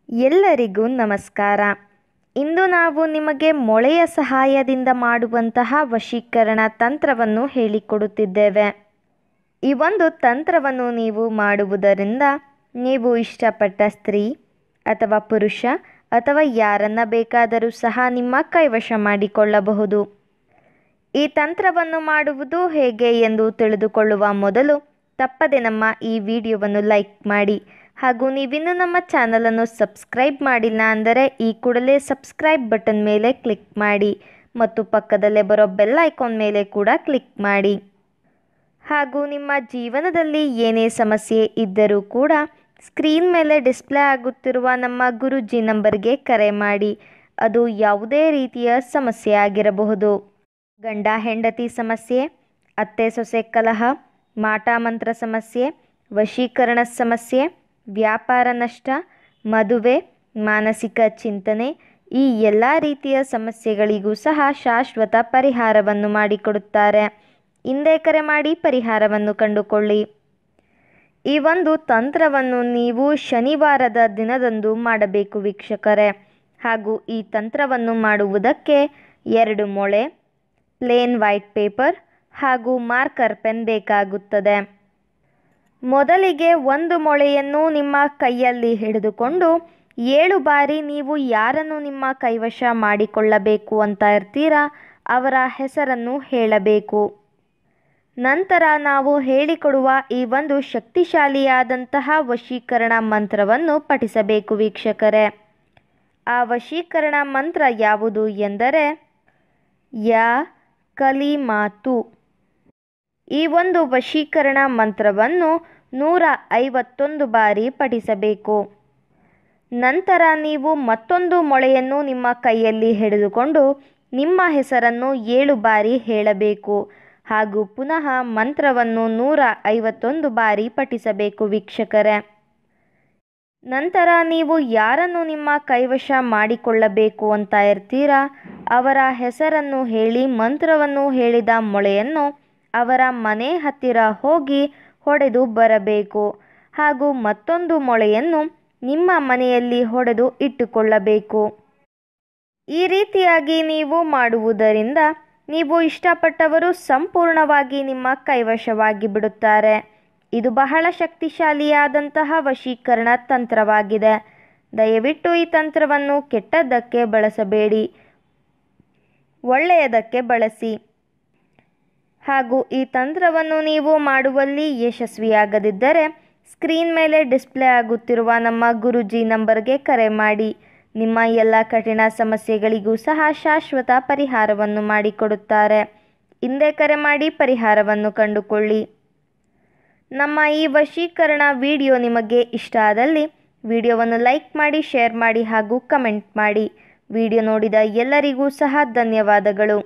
ಎಲ್ಲರಿಗೂ ನಮಸ್ಕಾರ. ಇಂದು ನಾವು ನಿಮಗೆ ಮೊಳೆಯ ಸಹಾಯದಿಂದ ಮಾಡುವಂತಹ ವಶೀಕರಣ ತಂತ್ರವನ್ನು ಹೇಳಿಕೊಡುತ್ತಿದ್ದೇವೆ. ಈ ಒಂದು ತಂತ್ರವನ್ನು ನೀವು ಮಾಡುವುದರಿಂದ ನೀವು ಇಷ್ಟಪಟ್ಟ ಸ್ತ್ರೀ ಅಥವಾ ಪುರುಷ ಅಥವಾ ಯಾರನ್ನ ಬೇಕಾದರೂ ಸಹ ನಿಮ್ಮ ಕೈವಶ ಮಾಡಿಕೊಳ್ಳಬಹುದು. ಈ ತಂತ್ರವನ್ನು ಮಾಡುವುದು ಹೇಗೆ ಎಂದು ತಿಳಿದುಕೊಳ್ಳುವ ಮೊದಲು ತಪ್ಪದೆ ನಮ್ಮ ಈ ವಿಡಿಯೋವನ್ನು ಲೈಕ್ ಮಾಡಿ ಹಾಗೂ ನೀವಿನ್ನೂ ನಮ್ಮ ಚಾನಲನ್ನು ಸಬ್ಸ್ಕ್ರೈಬ್ ಮಾಡಿಲ್ಲ ಅಂದರೆ ಈ ಕೂಡಲೇ ಸಬ್ಸ್ಕ್ರೈಬ್ ಬಟನ್ ಮೇಲೆ ಕ್ಲಿಕ್ ಮಾಡಿ ಮತ್ತು ಪಕ್ಕದಲ್ಲೇ ಬರೋ ಬೆಲ್ ಐಕಾನ್ ಮೇಲೆ ಕೂಡ ಕ್ಲಿಕ್ ಮಾಡಿ. ಹಾಗೂ ನಿಮ್ಮ ಜೀವನದಲ್ಲಿ ಏನೇ ಸಮಸ್ಯೆ ಇದ್ದರೂ ಕೂಡ ಸ್ಕ್ರೀನ್ ಮೇಲೆ ಡಿಸ್ಪ್ಲೇ ಆಗುತ್ತಿರುವ ನಮ್ಮ ಗುರೂಜಿ ನಂಬರ್ಗೆ ಕರೆ ಮಾಡಿ. ಅದು ಯಾವುದೇ ರೀತಿಯ ಸಮಸ್ಯೆ ಆಗಿರಬಹುದು. ಗಂಡ ಹೆಂಡತಿ ಸಮಸ್ಯೆ, ಅತ್ತೆ ಸೊಸೆ ಕಲಹ, ಮಾಟ ಮಂತ್ರ ಸಮಸ್ಯೆ, ವಶೀಕರಣ ಸಮಸ್ಯೆ, ವ್ಯಾಪಾರ ನಷ್ಟ, ಮದುವೆ, ಮಾನಸಿಕ ಚಿಂತನೆ, ಈ ಎಲ್ಲ ರೀತಿಯ ಸಮಸ್ಯೆಗಳಿಗೂ ಸಹ ಶಾಶ್ವತ ಪರಿಹಾರವನ್ನು ಮಾಡಿಕೊಡುತ್ತಾರೆ. ಹಿಂದೆ ಕರೆ ಮಾಡಿ ಪರಿಹಾರವನ್ನು ಕಂಡುಕೊಳ್ಳಿ. ಈ ಒಂದು ತಂತ್ರವನ್ನು ನೀವು ಶನಿವಾರದ ದಿನದಂದು ಮಾಡಬೇಕು ವೀಕ್ಷಕರೇ. ಹಾಗೂ ಈ ತಂತ್ರವನ್ನು ಮಾಡುವುದಕ್ಕೆ 2 ಮೊಳೆ, ಪ್ಲೇನ್ ವೈಟ್ ಪೇಪರ್ ಹಾಗೂ ಮಾರ್ಕರ್ ಪೆನ್ ಬೇಕಾಗುತ್ತದೆ. ಮೊದಲಿಗೆ 1 ಮೊಳೆಯನ್ನು ನಿಮ್ಮ ಕೈಯಲ್ಲಿ ಹಿಡಿದುಕೊಂಡು 7 ಬಾರಿ ನೀವು ಯಾರನ್ನು ನಿಮ್ಮ ಕೈವಶ ಮಾಡಿಕೊಳ್ಳಬೇಕು ಅಂತ ಇರ್ತೀರಾ ಅವರ ಹೆಸರನ್ನು ಹೇಳಬೇಕು. ನಂತರ ನಾವು ಹೇಳಿಕೊಡುವ ಈ ಒಂದು ಶಕ್ತಿಶಾಲಿಯಾದಂತಹ ವಶೀಕರಣ ಮಂತ್ರವನ್ನು ಪಠಿಸಬೇಕು ವೀಕ್ಷಕರೇ. ಆ ವಶೀಕರಣ ಮಂತ್ರ ಯಾವುದು ಎಂದರೆ ಯಾ ಕಲಿಮಾತು. ಈ ಒಂದು ವಶೀಕರಣ ಮಂತ್ರವನ್ನು 151 ಬಾರಿ ಪಠಿಸಬೇಕು. ನಂತರ ನೀವು ಮತ್ತೊಂದು ಮೊಳೆಯನ್ನು ನಿಮ್ಮ ಕೈಯಲ್ಲಿ ಹಿಡಿದುಕೊಂಡು ನಿಮ್ಮ ಹೆಸರನ್ನು 7 ಬಾರಿ ಹೇಳಬೇಕು ಹಾಗೂ ಪುನಃ ಮಂತ್ರವನ್ನು 151 ಬಾರಿ ಪಠಿಸಬೇಕು ವೀಕ್ಷಕರೇ. ನಂತರ ನೀವು ಯಾರನ್ನು ನಿಮ್ಮ ಕೈವಶ ಮಾಡಿಕೊಳ್ಳಬೇಕು ಅಂತ ಇರ್ತೀರಾ ಅವರ ಹೆಸರನ್ನು ಹೇಳಿ ಮಂತ್ರವನ್ನು ಹೇಳಿದ ಮೊಳೆಯನ್ನು ಅವರ ಮನೆ ಹತ್ತಿರ ಹೋಗಿ ಹೊಡೆದು ಬರಬೇಕು ಹಾಗೂ ಮತ್ತೊಂದು ಮೊಳೆಯನ್ನು ನಿಮ್ಮ ಮನೆಯಲ್ಲಿ ಹೊಡೆದು ಇಟ್ಟುಕೊಳ್ಳಬೇಕು. ಈ ರೀತಿಯಾಗಿ ನೀವು ಮಾಡುವುದರಿಂದ ನೀವು ಇಷ್ಟಪಟ್ಟವರು ಸಂಪೂರ್ಣವಾಗಿ ನಿಮ್ಮ ಕೈವಶವಾಗಿ ಬಿಡುತ್ತಾರೆ. ಇದು ಬಹಳ ಶಕ್ತಿಶಾಲಿಯಾದಂತಹ ವಶೀಕರಣ ತಂತ್ರವಾಗಿದೆ. ದಯವಿಟ್ಟು ಈ ತಂತ್ರವನ್ನು ಕೆಟ್ಟದ್ದಕ್ಕೆ ಬಳಸಬೇಡಿ, ಒಳ್ಳೆಯದಕ್ಕೆ ಬಳಸಿ. ಹಾಗೂ ಈ ತಂತ್ರವನ್ನು ನೀವು ಮಾಡುವಲ್ಲಿ ಯಶಸ್ವಿಯಾಗದಿದ್ದರೆ ಸ್ಕ್ರೀನ್ ಮೇಲೆ ಡಿಸ್ಪ್ಲೇ ಆಗುತ್ತಿರುವ ನಮ್ಮ ಗುರೂಜಿ ನಂಬರ್ಗೆ ಕರೆ ಮಾಡಿ. ನಿಮ್ಮ ಎಲ್ಲ ಕಠಿಣ ಸಮಸ್ಯೆಗಳಿಗೂ ಸಹ ಶಾಶ್ವತ ಪರಿಹಾರವನ್ನು ಮಾಡಿಕೊಡುತ್ತಾರೆ. ಹಿಂದೆ ಕರೆ ಮಾಡಿ ಪರಿಹಾರವನ್ನು ಕಂಡುಕೊಳ್ಳಿ. ನಮ್ಮ ಈ ವಶೀಕರಣ ವಿಡಿಯೋ ನಿಮಗೆ ಇಷ್ಟ ಆದಲ್ಲಿ ವಿಡಿಯೋವನ್ನು ಲೈಕ್ ಮಾಡಿ, ಶೇರ್ ಮಾಡಿ ಹಾಗೂ ಕಮೆಂಟ್ ಮಾಡಿ. ವಿಡಿಯೋ ನೋಡಿದ ಎಲ್ಲರಿಗೂ ಸಹ ಧನ್ಯವಾದಗಳು.